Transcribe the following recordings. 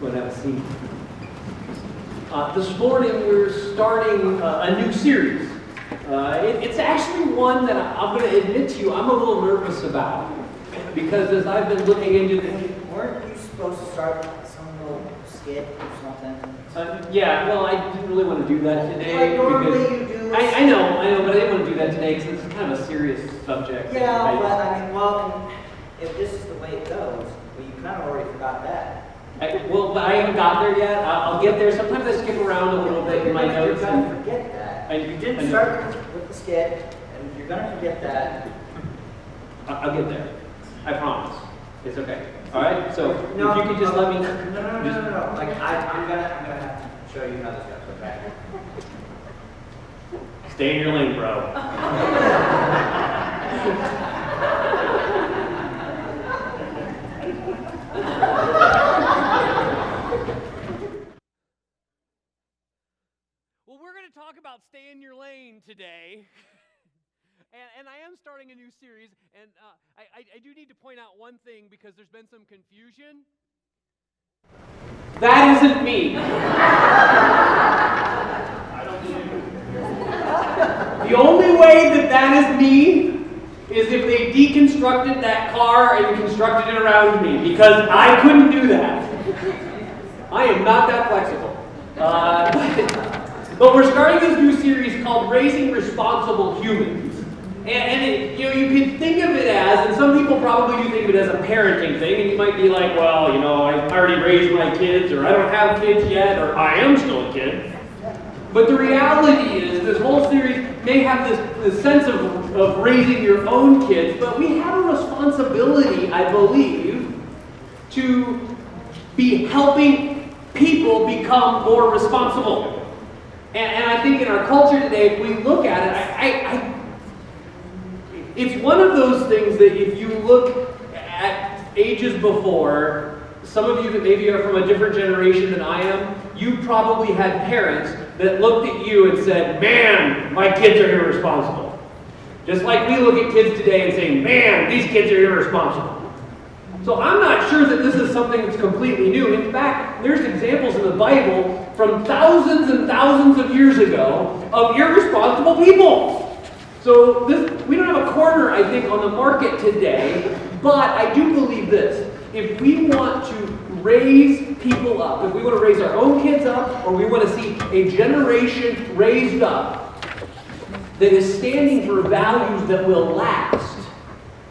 Go ahead and have a seat. This morning we're starting a new series. It's actually one that I'm going to admit to you I'm a little nervous about. Because as I've been looking into the... Weren't you supposed to start some little skit or something? Yeah, well, I didn't really want to do that today. Like normally you do. I know, but I didn't want to do that today because it's kind of a serious subject. Yeah, but I mean, well, if this is the way it goes, well, you kind of already forgot that. But I haven't got there yet. I'll get there. Sometimes I skip around a little bit in my notes. You're going to forget that. You didn't start with the skit, and you're going to forget that. I'll get there. I promise. It's okay. All right. So no, if you could just let me. No. Like I'm gonna have to show you how this goes. Okay. Stay in your lane, bro. Well, we're going to talk about stay in your lane today. And I am starting a new series, and I do need to point out one thing because there's been some confusion. That isn't me. The only way that is me is if they deconstructed that car and constructed it around me, because I couldn't do that. I am not that flexible. But we're starting this new series called Raising Responsible Humans. And you can think of it as, and some people probably do think of it as a parenting thing, and you might be like, well, I already raised my kids, or I don't have kids yet, or I am still a kid. But the reality is, this whole series may have this sense of raising your own kids, but we have a responsibility, I believe, to be helping people become more responsible. And I think in our culture today, if we look at it, it's one of those things that if you look at ages before, some of you that maybe are from a different generation than I am, you probably had parents that looked at you and said, man, my kids are irresponsible. Just like we look at kids today and say, man, these kids are irresponsible. So I'm not sure that this is something that's completely new. In fact, there's examples in the Bible from thousands and thousands of years ago of irresponsible people. So we don't have a corner, I think, on the market today, but I do believe this. If we want to raise people up, if we want to raise our own kids up, or we want to see a generation raised up that is standing for values that will last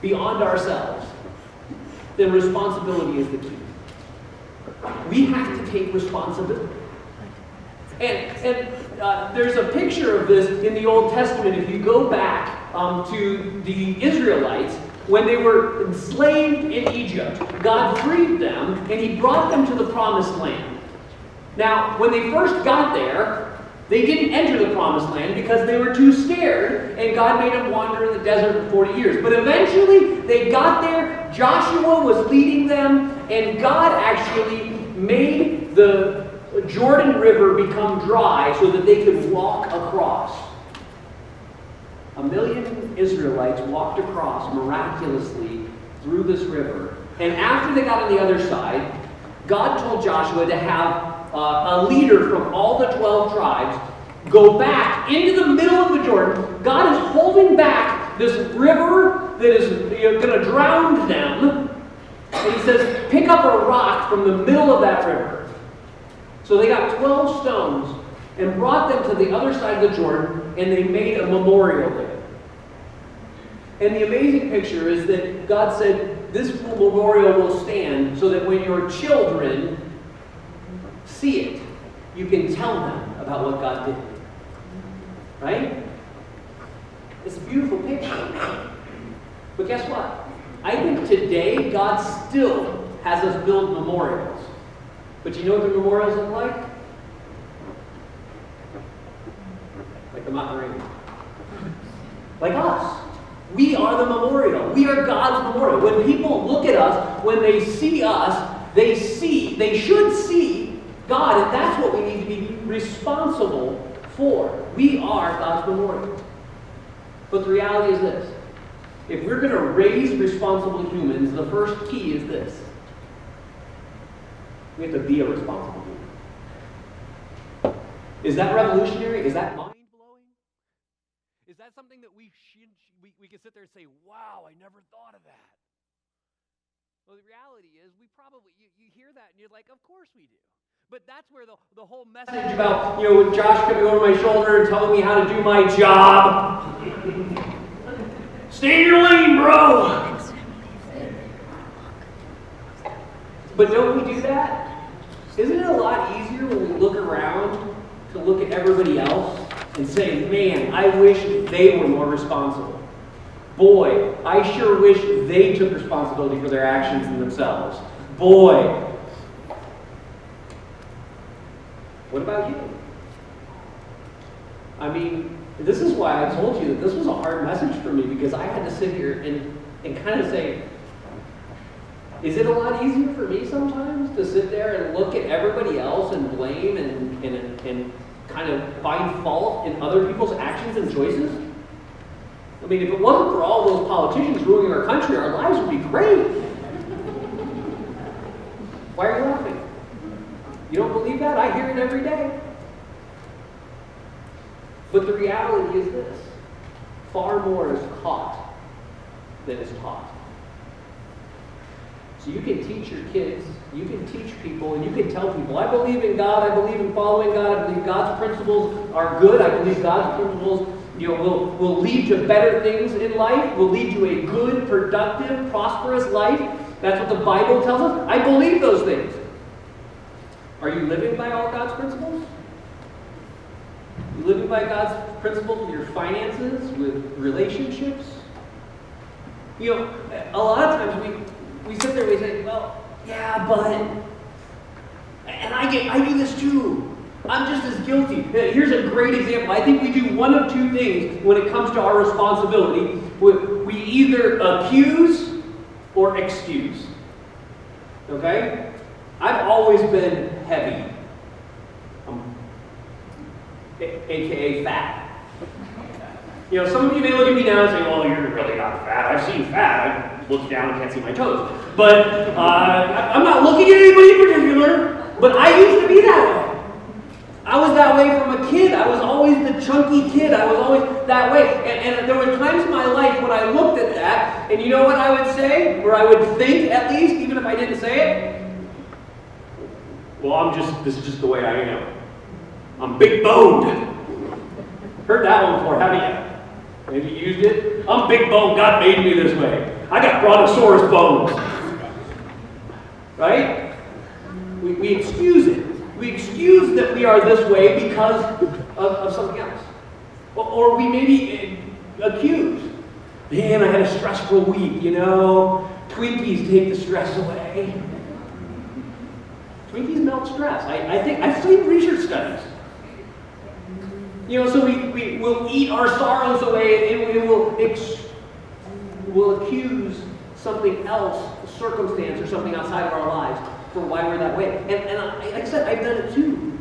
beyond ourselves, then responsibility is the key. We have to take responsibility. And there's a picture of this in the Old Testament. If you go back to the Israelites, when they were enslaved in Egypt, God freed them and He brought them to the Promised Land. Now, when they first got there, they didn't enter the Promised Land because they were too scared, and God made them wander in the desert for 40 years. But eventually, they got there, Joshua was leading them, and God actually made the Jordan River become dry so that they could walk across. 1 million Israelites walked across miraculously through this river. And after they got on the other side, God told Joshua to have a leader from all the 12 tribes go back into the middle of the Jordan. God is holding back this river that is going to drown them. And He says, pick up a rock from the middle of that river. So they got 12 stones and brought them to the other side of the Jordan, and they made a memorial there. And the amazing picture is that God said, this memorial will stand so that when your children see it, you can tell them about what God did. Right? It's a beautiful picture. But guess what? I think today God still has us build memorials. But you know what the memorials look like? Like the Macarena. Like us. We are the memorial. We are God's memorial. When people look at us, when they see us, they should see God, and that's what we need to be responsible for. We are God's memorial. But the reality is this. If we're going to raise responsible humans, the first key is this. We have to be a responsible human. Is that revolutionary? Is that mind-blowing? Is that something that we can sit there and say, wow, I never thought of that? Well, the reality is you hear that and you're like, of course we do. But that's where the whole message about, with Josh coming over my shoulder and telling me how to do my job. Stay in your lane, bro. But don't we do that? Isn't it a lot easier when we look around to look at everybody else and say, man, I wish they were more responsible. Boy, I sure wish they took responsibility for their actions and themselves. Boy. What about you? I mean, this is why I told you that this was a hard message for me, because I had to sit here and kind of say, is it a lot easier for me sometimes to sit there and look at everybody else and blame and kind of find fault in other people's actions and choices? I mean, if it wasn't for all those politicians ruining our country, our lives would be great. Why are you laughing? You don't believe that? I hear it every day. But the reality is this: far more is caught than is taught. So you can teach your kids, you can teach people, and you can tell people, I believe in God, I believe in following God, I believe God's principles are good, I believe God's principles will lead to better things in life, will lead to a good, productive, prosperous life. That's what the Bible tells us. I believe those things. Are you living by all God's principles? Are you living by God's principles with your finances, with relationships? A lot of times we sit there and we say, well, yeah, but, and I do this too. I'm just as guilty. Here's a great example. I think we do one of two things when it comes to our responsibility. We either accuse or excuse. Okay? I've always been heavy. AKA fat. Some of you may look at me now and say, well, you're really not fat. I've seen fat. I look down and can't see my toes. But I'm not looking at anybody in particular, but I used to be that way. I was that way from a kid. I was always the chunky kid. I was always that way. And there were times in my life when I looked at that, and you know what I would say? Or I would think, at least, even if I didn't say it? Well, this is just the way I am. I'm big boned. Heard that one before, haven't you? Maybe you used it? I'm big boned. God made me this way. I got brontosaurus bones. Right? We excuse it. We excuse that we are this way because of something else. Or we maybe accuse. Man, I had a stressful week, Twinkies take the stress away. Twinkies melt stress. I've seen research studies. So we will eat our sorrows away and we'll accuse something else, a circumstance or something outside of our lives for why we're that way. And like I said, I've done it too.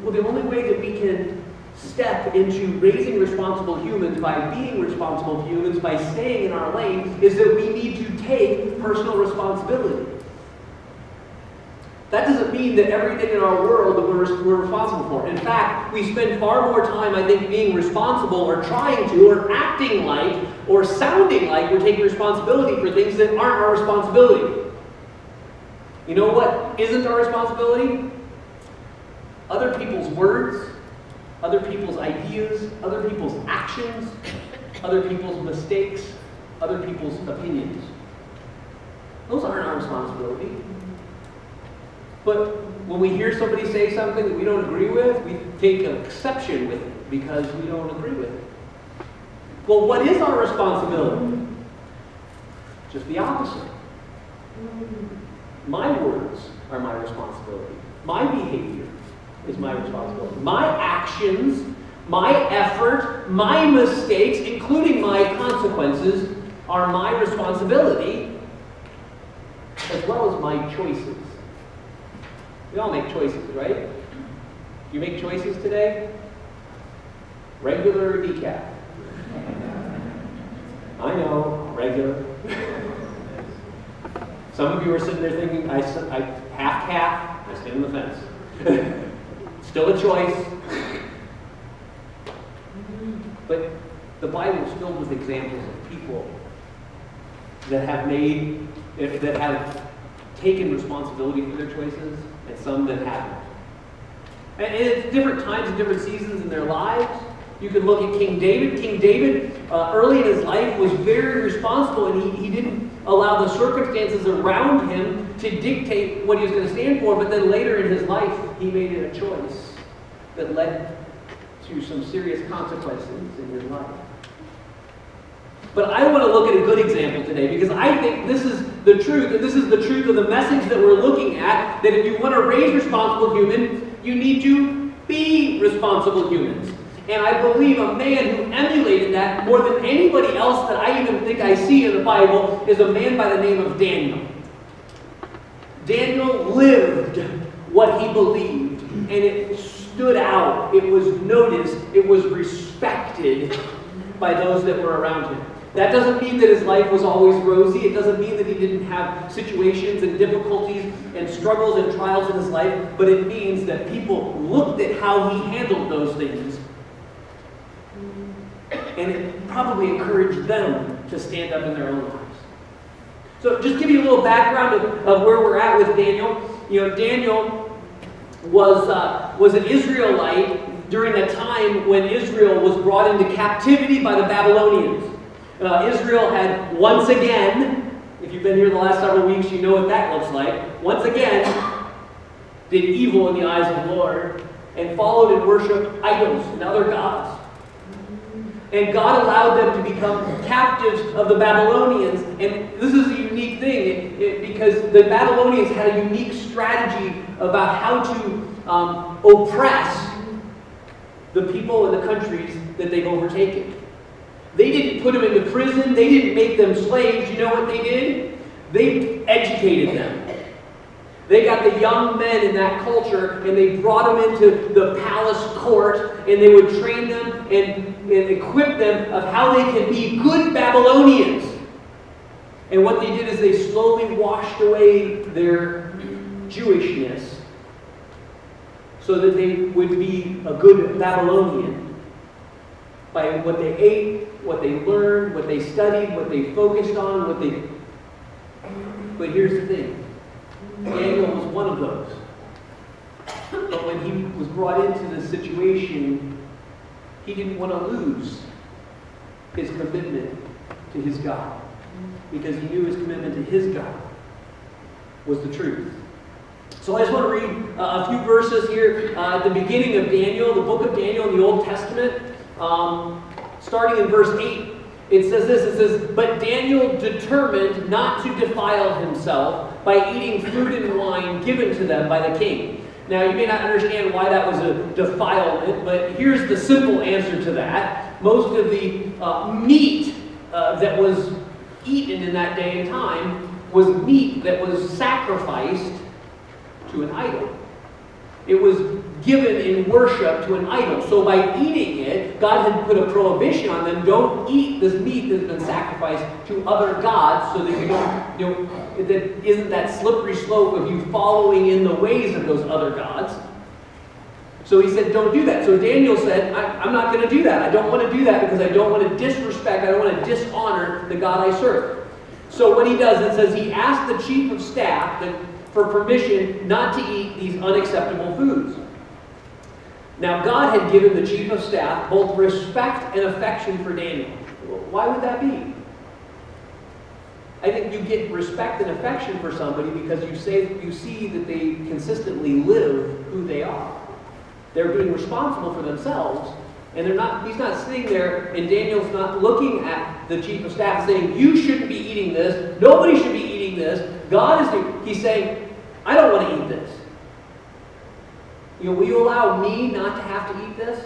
Well, the only way that we can step into raising responsible humans by being responsible humans, by staying in our lane, is that we need to take personal responsibility. That doesn't mean that everything in our world that we're responsible for. In fact, we spend far more time, I think, being responsible or trying to or acting like or sounding like we're taking responsibility for things that aren't our responsibility. You know what isn't our responsibility? Other people's words, other people's ideas, other people's actions, other people's mistakes, other people's opinions. Those aren't our responsibility. But when we hear somebody say something that we don't agree with, we take exception with it because we don't agree with it. Well, what is our responsibility? Just the opposite. My words are my responsibility. My behavior is my responsibility. My actions, my effort, my mistakes, including my consequences, are my responsibility, as well as my choices. We all make choices, right? You make choices today? Regular or decaf? Some of you are sitting there thinking, I half calf, I stand on the fence. Still a choice. But the Bible is filled with examples of people that have taken responsibility for their choices, and some that haven't. And it's different times and different seasons in their lives. You can look at King David. King David, early in his life, was very responsible, and he didn't allow the circumstances around him to dictate what he was going to stand for, but then later in his life, he made a choice that led to some serious consequences in his life. But I want to look at a good example today, because I think this is the truth, and this is the truth of the message that we're looking at, that if you want to raise responsible humans, you need to be responsible humans. And I believe a man who emulated that more than anybody else that I even think I see in the Bible is a man by the name of Daniel. Daniel lived what he believed, and it stood out, it was noticed, it was respected by those that were around him. That doesn't mean that his life was always rosy. It doesn't mean that he didn't have situations and difficulties and struggles and trials in his life, but it means that people looked at how he handled those things, and it probably encouraged them to stand up in their own lives. So just give you a little background of where we're at with Daniel. You know, Daniel was an Israelite during a time when Israel was brought into captivity by the Babylonians. Israel had once again, if you've been here the last several weeks, you know what that looks like, once again did evil in the eyes of the Lord and followed and worshiped idols and other gods. And God allowed them to become captives of the Babylonians. And this is a unique thing because the Babylonians had a unique strategy about how to oppress the people and the countries that they've overtaken. They didn't put them into prison. They didn't make them slaves. You know what they did? They educated them. They got the young men in that culture and they brought them into the palace court, and they would train them and equip them of how they can be good Babylonians. And what they did is they slowly washed away their Jewishness so that they would be a good Babylonian by what they ate, what they learned, what they studied, what they focused on, But here's the thing. Daniel was one of those. But when he was brought into this situation, he didn't want to lose his commitment to his God, because he knew his commitment to his God was the truth. So I just want to read a few verses here at the beginning of Daniel, the book of Daniel in the Old Testament. Starting in verse 8, it says this, it says, "But Daniel determined not to defile himself by eating food and wine given to them by the king." Now, you may not understand why that was a defilement, but here's the simple answer to that. Most of the meat that was eaten in that day and time was meat that was sacrificed to an idol. It was given in worship to an idol. So by eating it, God had put a prohibition on them. Don't eat this meat that's been sacrificed to other gods, so that you don't, that isn't that slippery slope of you following in the ways of those other gods. So he said, don't do that. So Daniel said, I'm not going to do that. I don't want to do that because I don't want to disrespect, I don't want to dishonor the God I serve. So what he does, it says he asked the chief of staff for permission not to eat these unacceptable foods. Now, God had given the chief of staff both respect and affection for Daniel. Why would that be? I think you get respect and affection for somebody because you see that they consistently live who they are. They're being responsible for themselves, and he's not sitting there, and Daniel's not looking at the chief of staff saying, you shouldn't be eating this, nobody should be eating this. He's saying, I don't want to eat this. Will you allow me not to have to eat this?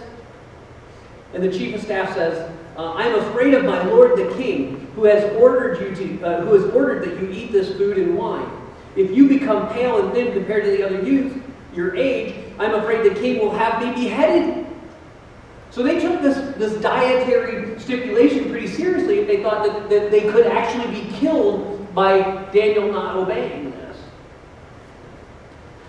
And the chief of staff says, I am afraid of my lord the king, who has ordered that you eat this food and wine. If you become pale and thin compared to the other youths your age, I'm afraid the king will have me beheaded. So they took this dietary stipulation pretty seriously if they thought that they could actually be killed by Daniel not obeying this.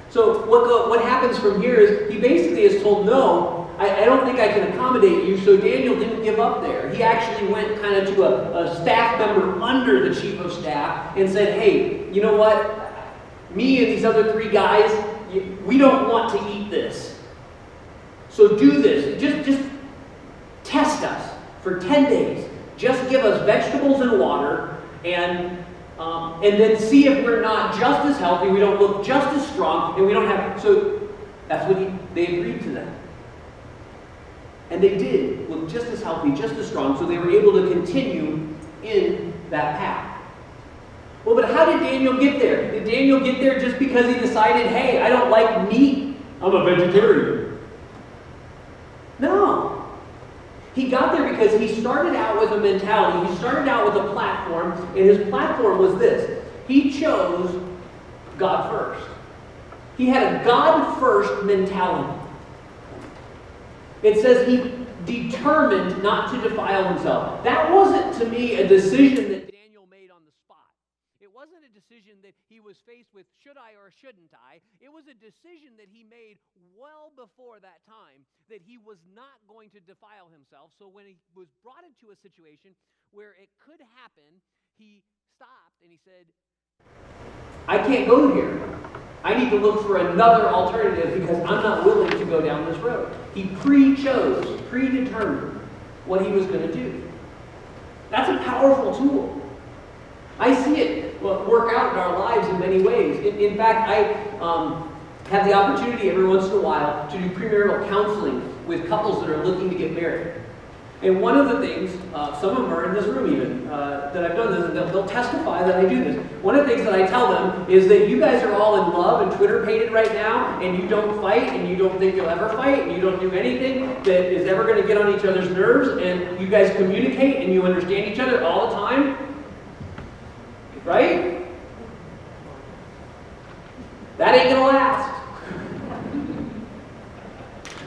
So what happens from here is he basically is told, no, I don't think I can accommodate you, so Daniel didn't give up there. He actually went kind of to a staff member under the chief of staff and said, hey, you know what? Me and these other 3 guys, we don't want to eat this. So do this. Just test us for 10 days. Just give us vegetables and water, and then see if we're not just as healthy, we don't look just as strong, and we don't have... So that's what they agreed to that. And they did look just as healthy, just as strong, so they were able to continue in that path. Well, but how did Daniel get there? Did Daniel get there just because he decided, hey, I don't like meat, I'm a vegetarian? No. He got there because he started out with a mentality. He started out with a platform, and his platform was this. He chose God first. He had a God first mentality. It says he determined not to defile himself. That wasn't, to me, a decision that Daniel made on the spot. It wasn't a decision that he was faced with, should I or shouldn't I? It was a decision that he made well before that time that he was not going to defile himself. So when he was brought into a situation where it could happen, he stopped and he said, I can't go here. I need to look for another alternative because I'm not willing to go down this road. He pre-chose, predetermined what he was going to do. That's a powerful tool. I see it work out in our lives in many ways. In fact, I have the opportunity every once in a while to do premarital counseling with couples that are looking to get married. And one of the things, some of them are in this room even, that I've done this, and they'll testify that I do this. One of the things that I tell them is that you guys are all in love and Twitter-pated right now, and you don't fight, and you don't think you'll ever fight, and you don't do anything that is ever going to get on each other's nerves, and you guys communicate, and you understand each other all the time. Right? That ain't going to last.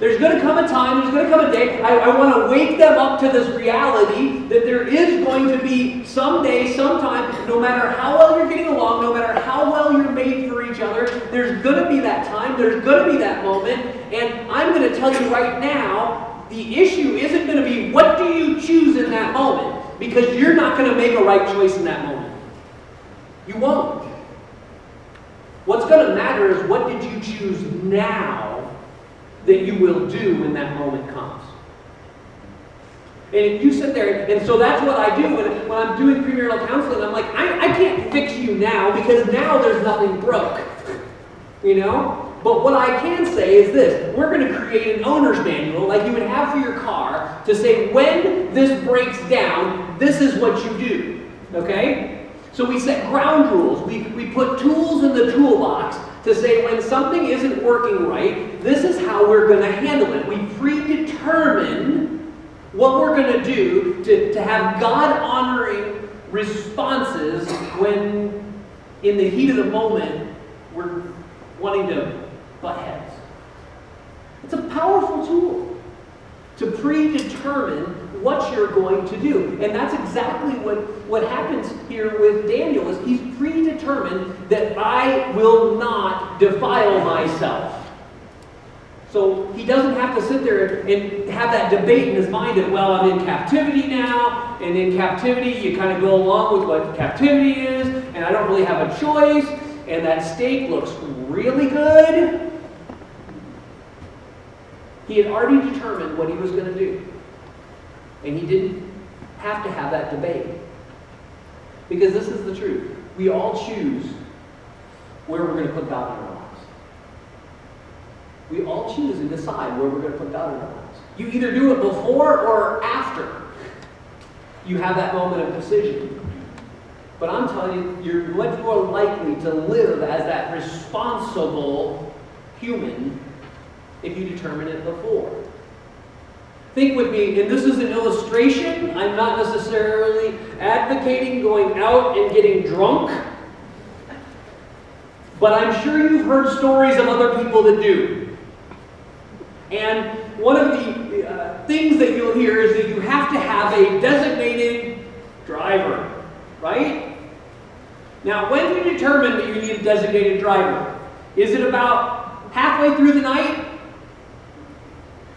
There's going to come a time, there's going to come a day, I want to wake them up to this reality that there is going to be someday, sometime, no matter how well you're getting along, no matter how well you're made for each other, there's going to be that time, there's going to be that moment, and I'm going to tell you right now, the issue isn't going to be what do you choose in that moment, because you're not going to make a right choice in that moment. You won't. What's going to matter is what did you choose now that you will do when that moment comes. And if you sit there, and so that's what I do when I'm doing premarital counseling. I'm like, I can't fix you now because now there's nothing broke. You know? But what I can say is this. We're going to create an owner's manual like you would have for your car to say when this breaks down, this is what you do. Okay? So we set ground rules. We put tools in the toolbox to say when something isn't working right, this is how we're going to handle it. We predetermine what we're going to do to have God-honoring responses when, in the heat of the moment, we're wanting to butt heads. It's a powerful tool to predetermine what you're going to do. And that's exactly what happens here with Daniel, is he's predetermined that I will not defile myself. So he doesn't have to sit there and have that debate in his mind of, well, I'm in captivity now, and in captivity you kind of go along with what captivity is, and I don't really have a choice, and that steak looks really good. He had already determined what he was going to do. And he didn't have to have that debate. Because this is the truth. We all choose where we're going to put God in our lives. We all choose and decide where we're going to put God in our lives. You either do it before or after you have that moment of decision. But I'm telling you, you're much more likely to live as that responsible human if you determine it before. Think with me, and this is an illustration. I'm not necessarily advocating going out and getting drunk. But I'm sure you've heard stories of other people that do. And one of the things that you'll hear is that you have to have a designated driver, right? Now, when do you determine that you need a designated driver? Is it about halfway through the night?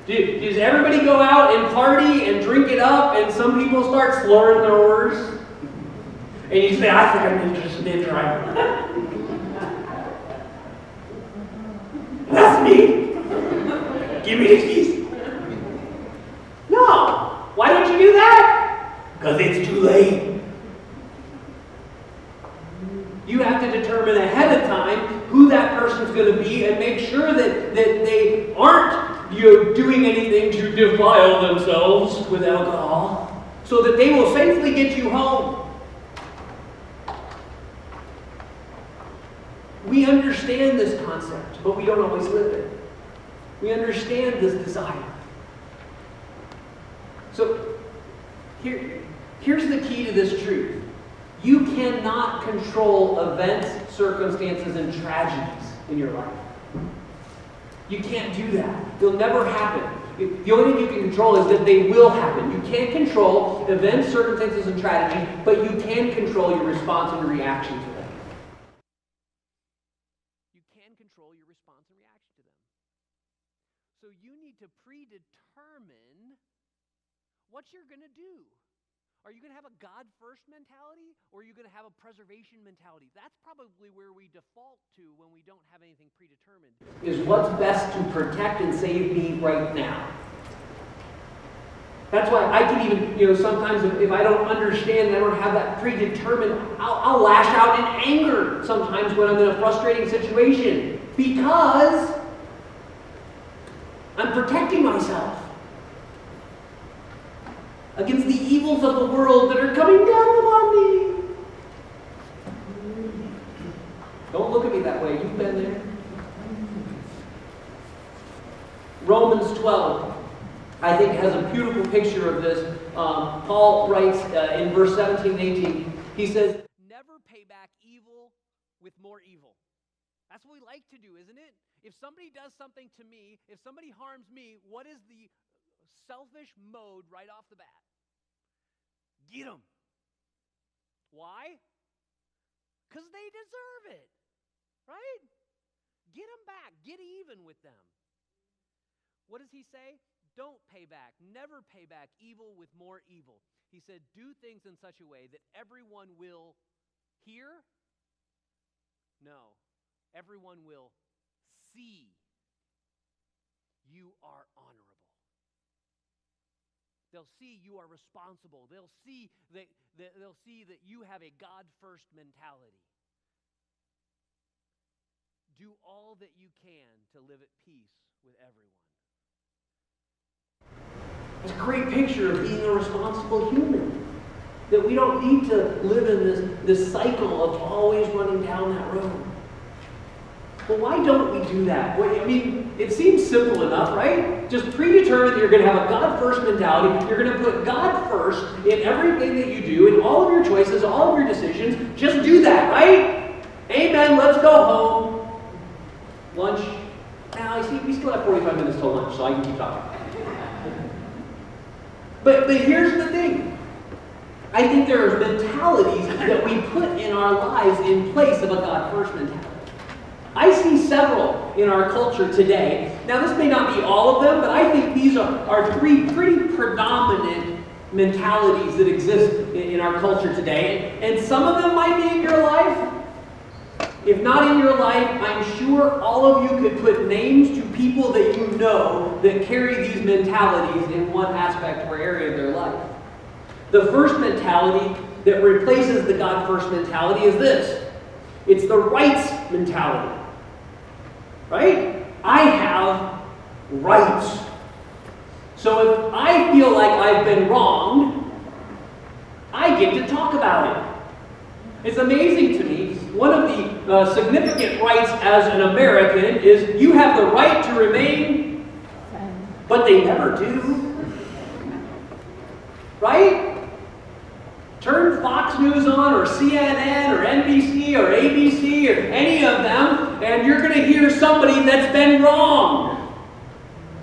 Does everybody go out and party and drink it up and some people start slurring their words? And you say, I think I'm interested in driver. That's me. Give me the keys. No. Why don't you do that? Because it's too late. You have to determine ahead of time who that person's going to be and make sure that they aren't doing anything to defile themselves with alcohol so that they will safely get you home. We understand this concept, but we don't always live it. We understand this desire. So here's the key to this truth. You cannot control events, circumstances, and tragedies in your life. You can't do that. They'll never happen. The only thing you can control is that they will happen. You can't control events, circumstances, and tragedies, but you can control your response and your reaction to them. You can control your response and reaction to them. So you need to predetermine what you're going to do. Are you going to have a God-first mentality, or are you going to have a preservation mentality? That's probably where we default to when we don't have anything predetermined. Is what's best to protect and save me right now. That's why I can even, sometimes if I don't understand, I don't have that predetermined, I'll lash out in anger sometimes when I'm in a frustrating situation because I'm protecting myself against the evils of the world that are coming down upon me. Don't look at me that way. You've been there. Romans 12, I think, has a beautiful picture of this. Paul writes in verse 17 and 18, he says, never pay back evil with more evil. That's what we like to do, isn't it? If somebody does something to me, if somebody harms me, what is the selfish mode right off the bat? Get them. Why? Because they deserve it, right? Get them back. Get even with them. What does he say? Don't pay back. Never pay back evil with more evil. He said, do things in such a way that everyone will hear. No, everyone will see you are honorable. They'll see you are responsible. They'll see that you have a God-first mentality. Do all that you can to live at peace with everyone. It's a great picture of being a responsible human. That we don't need to live in this cycle of always running down that road. Well, why don't we do that? Well, I mean, it seems simple enough, right? Just predetermine that you're going to have a God-first mentality. You're going to put God first in everything that you do, in all of your choices, all of your decisions. Just do that, right? Amen. Let's go home. Lunch. Now, I see we still have 45 minutes till lunch, so I can keep talking. But here's the thing. I think there are mentalities that we put in our lives in place of a God-first mentality. I see several in our culture today. Now, this may not be all of them, but I think these are three pretty predominant mentalities that exist in our culture today. And some of them might be in your life. If not in your life, I'm sure all of you could put names to people that you know that carry these mentalities in one aspect or area of their life. The first mentality that replaces the God-first mentality is this. It's the rights mentality. Right? I have rights. So if I feel like I've been wronged, I get to talk about it. It's amazing to me, one of the significant rights as an American is you have the right to remain, but they never do. Right? Turn Fox News on, or CNN, or NBC, or ABC, or any of them, and you're going to hear somebody that's been wronged.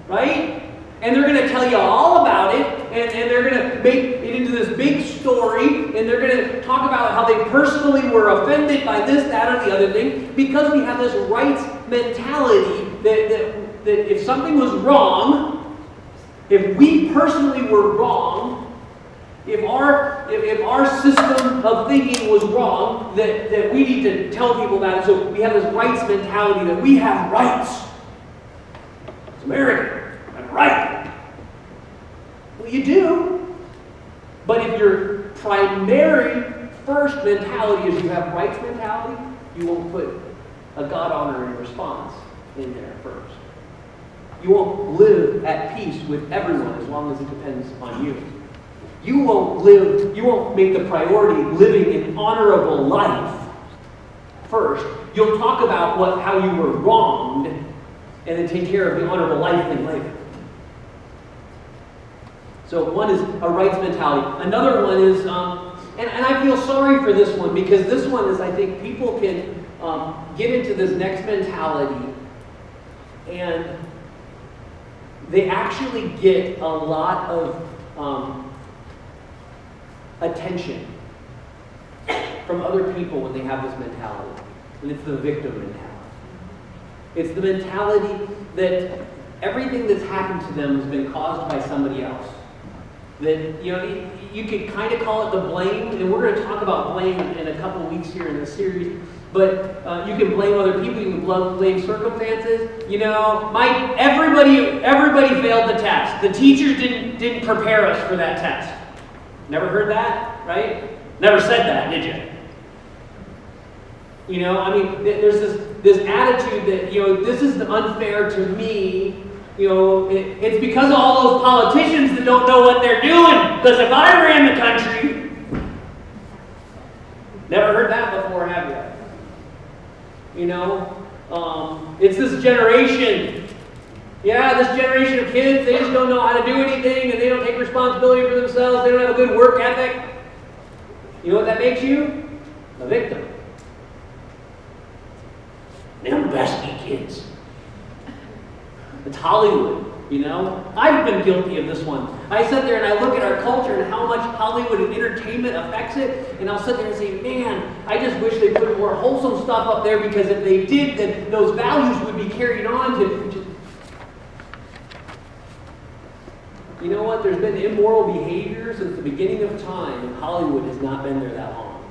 Right? And they're going to tell you all about it, and they're going to make it into this big story, and they're going to talk about how they personally were offended by this, that, or the other thing, because we have this rights mentality that if something was wrong, if we personally were wrong, if our system of thinking was wrong, that we need to tell people about it. So we have this rights mentality that we have rights. It's American. I have a right. Well, you do. But if your primary first mentality is you have rights mentality, you won't put a God-honoring response in there first. You won't live at peace with everyone as long as it depends on you. You won't make the priority living an honorable life first. You'll talk about how you were wronged and then take care of the honorable life thing later. So one is a rights mentality. Another one is, and I feel sorry for this one, because this one is, I think people can get into this next mentality and they actually get a lot of attention from other people when they have this mentality. And it's the victim mentality. It's the mentality that everything that's happened to them has been caused by somebody else. That, you could kind of call it the blame, and we're going to talk about blame in a couple of weeks here in this series, but you can blame other people, you can blame circumstances. Everybody failed the test. The teachers didn't prepare us for that test. Never heard that, right? Never said that, did you? There's this attitude that, this is unfair to me. It's because of all those politicians that don't know what they're doing. Because if I ran the country... Never heard that before, have you? It's this generation. Yeah, this generation of kids, they just don't know how to do anything, and they don't take responsibility for themselves. They don't have a good work ethic. You know what that makes you? A victim. Them pesky kids. It's Hollywood, I've been guilty of this one. I sit there and I look at our culture and how much Hollywood and entertainment affects it, and I'll sit there and say, man, I just wish they put more wholesome stuff up there, because if they did, then those values would be carried on to... You know what? There's been immoral behavior since the beginning of time, and Hollywood has not been there that long.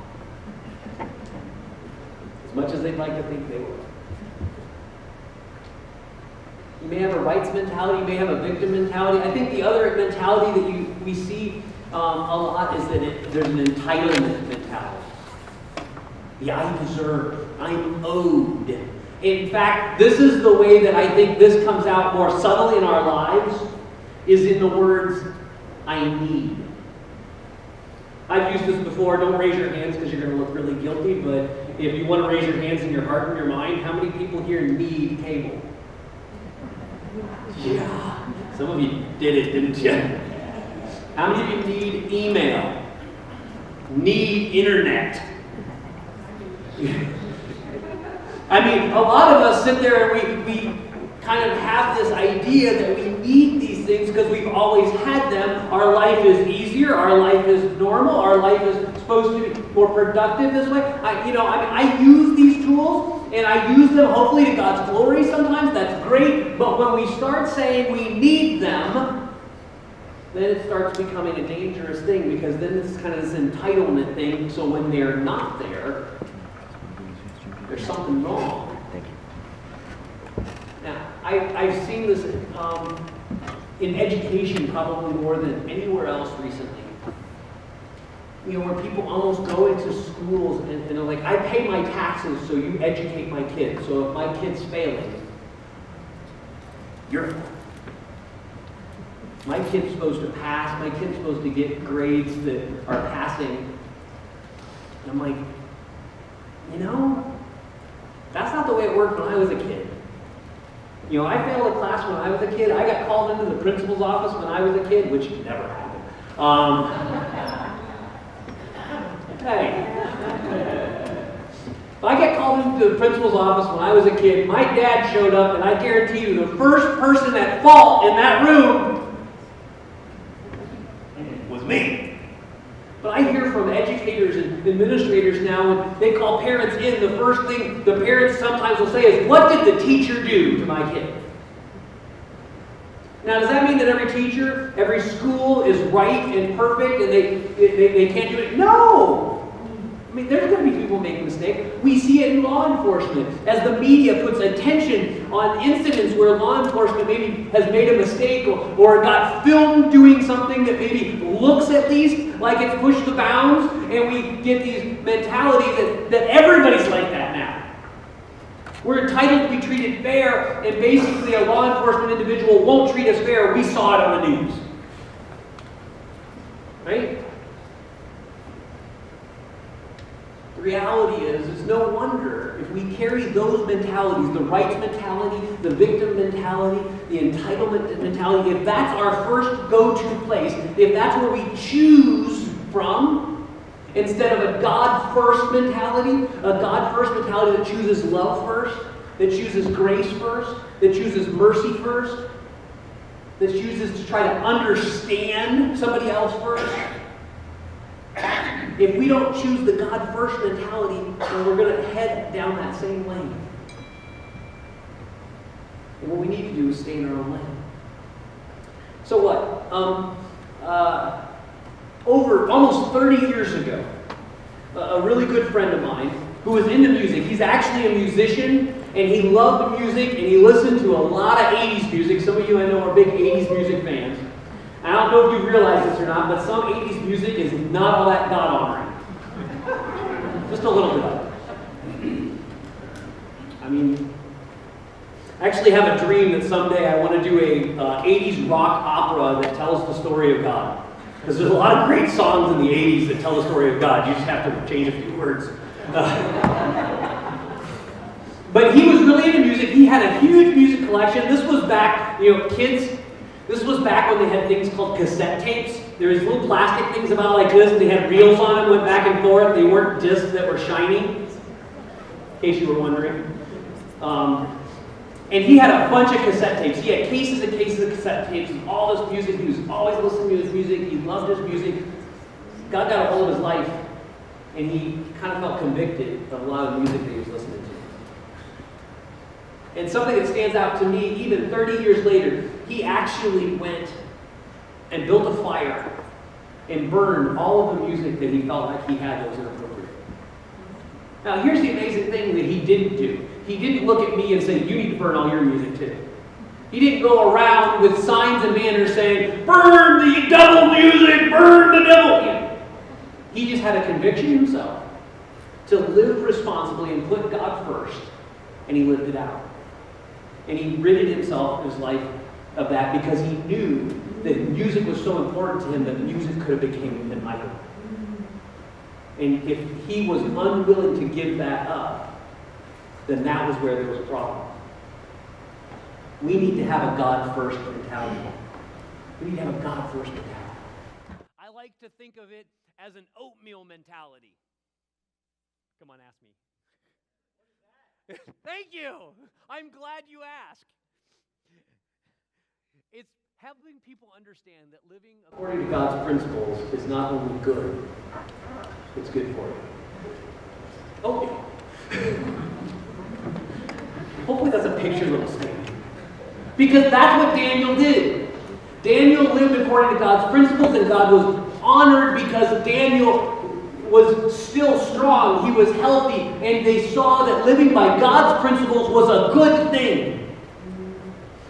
As much as they'd like to think they were. You may have a rights mentality, you may have a victim mentality. I think the other mentality that we see a lot is that there's an entitlement mentality. I deserve, I'm owed. In fact, this is the way that I think this comes out more subtly in our lives, is in the words, I need. I've used this before. Don't raise your hands because you're going to look really guilty, but if you want to raise your hands in your heart and your mind, how many people here need cable? Yeah, some of you did it, didn't you? How many of you need email? Need internet? A lot of us sit there and we kind of have this idea that we need these things because we've always had them. Our life is easier, our life is normal, our life is supposed to be more productive this way. I use these tools, and I use them hopefully to God's glory sometimes. That's great. But when we start saying we need them, then it starts becoming a dangerous thing, because then it's kind of this entitlement thing. So when they're not there, there's something wrong. Now, I've seen this in education probably more than anywhere else recently. Where people almost go into schools and they're like, I pay my taxes so you educate my kids. So if my kid's failing, you're... My kid's supposed to pass. My kid's supposed to get grades that are passing. And I'm like, that's not the way it worked when I was a kid. I failed a class when I was a kid. I got called into the principal's office when I was a kid, which never happened. Hey. If I get called into the principal's office when I was a kid, my dad showed up, and I guarantee you the first person at fault in that room was me. administrators now, when they call parents in, the first thing the parents sometimes will say is, "What did the teacher do to my kid?" Now, does that mean that every teacher, every school is right and perfect and they can't do it? No! I mean, there's going to be people who make mistakes. We see it in law enforcement. As the media puts attention on incidents where law enforcement maybe has made a mistake or got filmed doing something that maybe looks at least like it's pushed the bounds, and we get these mentalities that everybody's like that now. We're entitled to be treated fair, and basically a law enforcement individual won't treat us fair. We saw it on the news. Right? The reality is, it's no wonder if we carry those mentalities, the rights mentality, the victim mentality, the entitlement mentality, if that's our first go-to place, if that's where we choose from, instead of a God-first mentality, that chooses love first, that chooses grace first, that chooses mercy first, that chooses to try to understand somebody else first. If we don't choose the God-first mentality, then we're going to head down that same lane. And what we need to do is stay in our own lane. So what? Over almost 30 years ago, a really good friend of mine who was into music, he's actually a musician, and he loved music, and he listened to a lot of 80s music. Some of you I know are big 80s music fans. I don't know if you realize this or not, but some 80s music is not all that God-honoring. Just a little bit of it. I mean, I actually have a dream that someday I want to do a 80s rock opera that tells the story of God. Because there's a lot of great songs in the 80s that tell the story of God. You just have to change a few words. But he was really into music. He had a huge music collection. This was back, kids, this was back when they had things called cassette tapes. There was little plastic things about like this, and they had reels on them, went back and forth. They weren't discs that were shiny, in case you were wondering. And he had a bunch of cassette tapes. He had cases and cases of cassette tapes of all this music. He was always listening to his music. He loved his music. God got a hold of his life, and he kind of felt convicted of a lot of the music that he was listening to. And something that stands out to me, even 30 years later, he actually went and built a fire and burned all of the music that he felt like he had that was inappropriate. Now, here's the amazing thing that he didn't do. He didn't look at me and say, "You need to burn all your music too." He didn't go around with signs and banners saying, "Burn the devil music, burn the devil." He just had a conviction himself to live responsibly and put God first, and he lived it out. And he ridded himself in his life of that because he knew that music was so important to him that music could have become an idol. And if he was unwilling to give that up, then that was where there was a problem. We need to have a God-first mentality. We need to have a God-first mentality. I like to think of it as an oatmeal mentality. Come on, ask me. Thank you. I'm glad you asked. It's helping people understand that living according to God's principles is not only good, it's good for you. Oh, hopefully that's a picture little statement. Because that's what Daniel did. Daniel lived according to God's principles, and God was honored because Daniel was still strong, he was healthy, and they saw that living by God's principles was a good thing.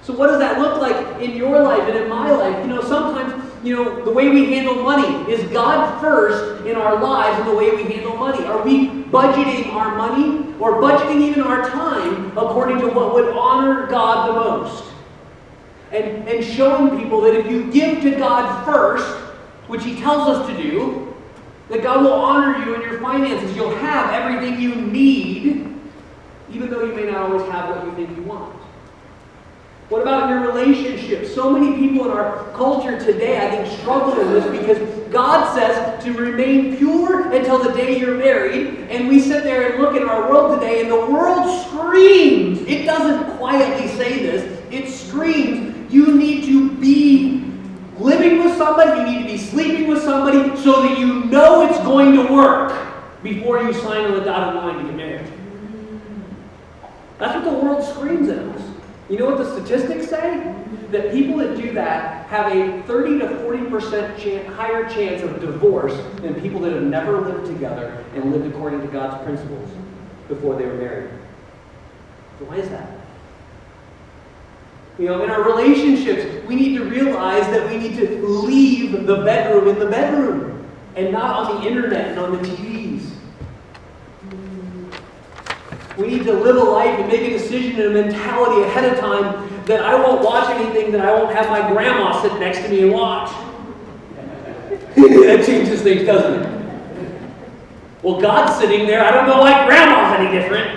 So what does that look like in your life and in my life? Sometimes, the way we handle money, is God first in our lives in the way we handle money? Are we budgeting our money or budgeting even our time according to what would honor God the most? And showing people that if you give to God first, which he tells us to do, that God will honor you in your finances. You'll have everything you need, even though you may not always have what you think you want. What about your relationships? So many people in our culture today, I think, struggle with this because God says to remain pure until the day you're married. And we sit there and look at our world today, and the world screams. It doesn't quietly say this. It screams, you need to be living with somebody, you need to be sleeping with somebody so that you know it's going to work. before you sign on the dotted line to get married. That's what the world screams at us. You know what the statistics say? That people that do that have a 30 to 40% higher chance of divorce than people that have never lived together and lived according to God's principles before they were married. So why is that? You know, in our relationships, we need to realize that we need to leave the bedroom in the bedroom and not on the internet and on the TVs. We need to live a life and make a decision and a mentality ahead of time that I won't watch anything that I won't have my grandma sit next to me and watch. That changes things, doesn't it? Well, God's sitting there. I don't know why grandma's any different.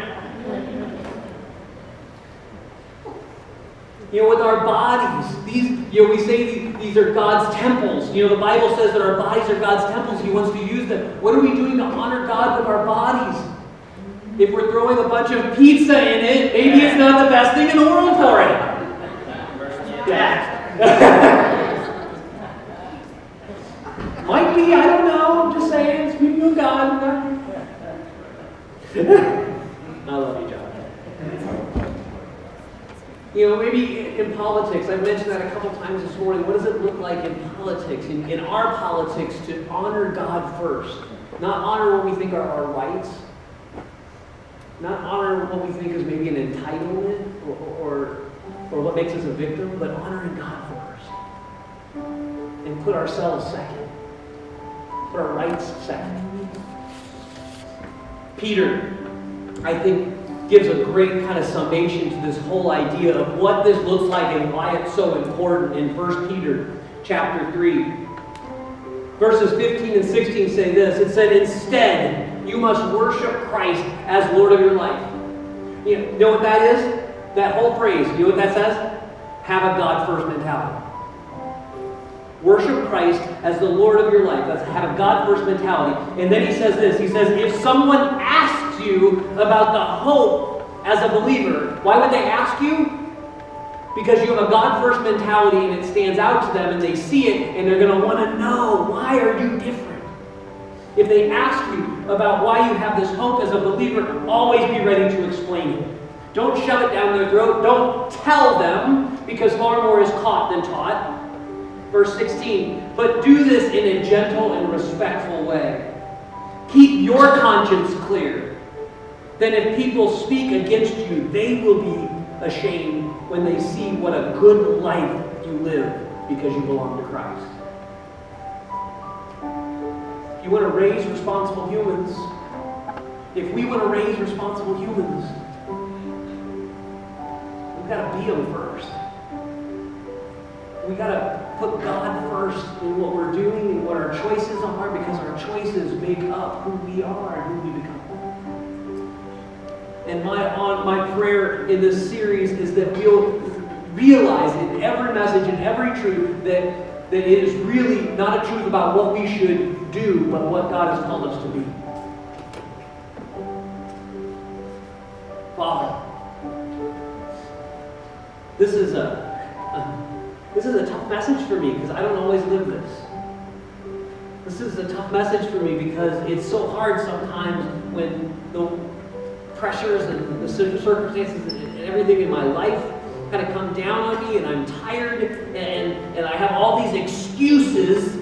You know, with our bodies, we say these are God's temples. You know, the Bible says that our bodies are God's temples. He wants to use them. What are we doing to honor God with our bodies? If we're throwing a bunch of pizza in it, maybe it's not the best thing in the world for it. Yeah. Might be, I don't know. I'm just saying, it's between you and God. I love you, John. You know, maybe in politics, I've mentioned that a couple times this morning. What does it look like in politics, in our politics, to honor God first? Not honor what we think are our rights. Not honor what we think is maybe an entitlement or what makes us a victim, but honoring God first. And put ourselves second. Put our rights second. Peter, I think, gives a great kind of summation to this whole idea of what this looks like and why it's so important in 1 Peter chapter 3. Verses 15 and 16 say this. It said, instead, you must worship Christ as Lord of your life. You know what that is? That whole phrase, you know what that says? Have a God-first mentality. Worship Christ as the Lord of your life. That's have a God-first mentality. And then he says this. He says, if someone asks you about the hope as a believer, why would they ask you? Because you have a God-first mentality and it stands out to them and they see it and they're going to want to know, why are you different? If they ask you about why you have this hope as a believer, always be ready to explain it. Don't shove it down their throat. Don't tell them, because far more is caught than taught. Verse 16, but do this in a gentle and respectful way. Keep your conscience clear. Then if people speak against you, they will be ashamed when they see what a good life you live because you belong to Christ. If you want to raise responsible humans, if we want to raise responsible humans, we've got to be them first. We've got to put God first in what we're doing and what our choices are, because our choices make up who we are and who we become. And my prayer in this series is that we'll realize in every message, in every truth, that it is really not a truth about what we should do, but what God has called us to be. Father, this is a tough message for me because I don't always live this. This is a tough message for me because it's so hard sometimes when the pressures and the circumstances and everything in my life kind of come down on me and I'm tired and I have all these excuses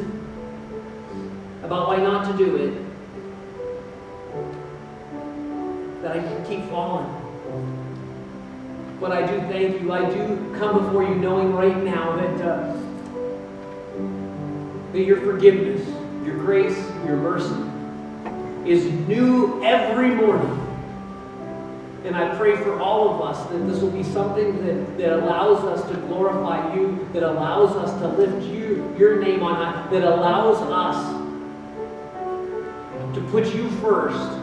about why not to do it, that I keep falling. But I do thank you. I do come before you knowing right now that your forgiveness, your grace, your mercy is new every morning. And I pray for all of us that this will be something that allows us to glorify you, that allows us to lift your name on high, that allows us to put you first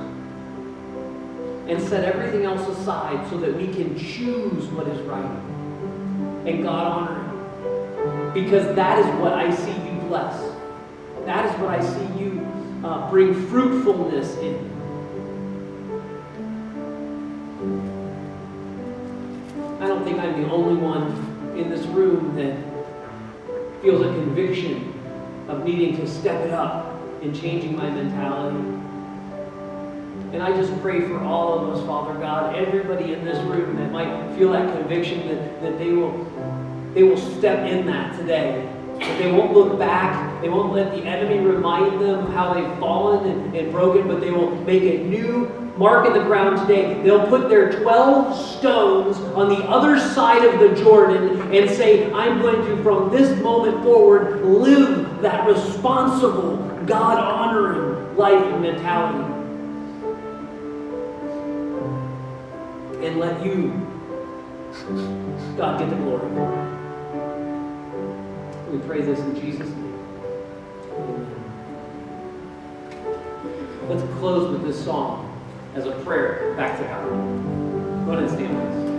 and set everything else aside so that we can choose what is right and God honoring. Because that is what I see you bless. That is what I see you bring fruitfulness in. I don't think I'm the only one in this room that feels a conviction of needing to step it up in changing my mentality. And I just pray for all of us, Father God, everybody in this room that might feel that conviction that they will step in that today. That they won't look back. They won't let the enemy remind them of how they've fallen and broken, but they will make a new mark in the ground today. They'll put their 12 stones on the other side of the Jordan and say, I'm going to, from this moment forward, live that responsible, God-honoring life and mentality. And let you, God, get the glory for it. We pray this in Jesus' name. Amen. Let's close with this song as a prayer back to God. Go ahead and stand with us.